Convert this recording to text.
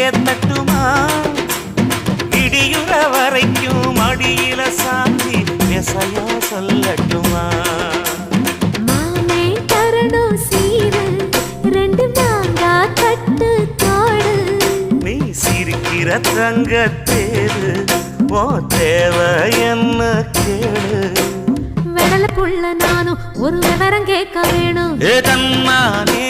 ஏத்தட்டுமா இடியுற வரைக்கும் அடியில சாந்தி விசையா சொல்லட்டுமா மாமே தரணும் சீரு ரெண்டு மாங்கா கட்டு தோடு நீ சிரிக்கிற தங்கத்தேரு ஓ தேவை என்ன கேளு வெடல புள்ள நானும் ஒரு விவரம் கேட்க வேணும் ஏதன்னானே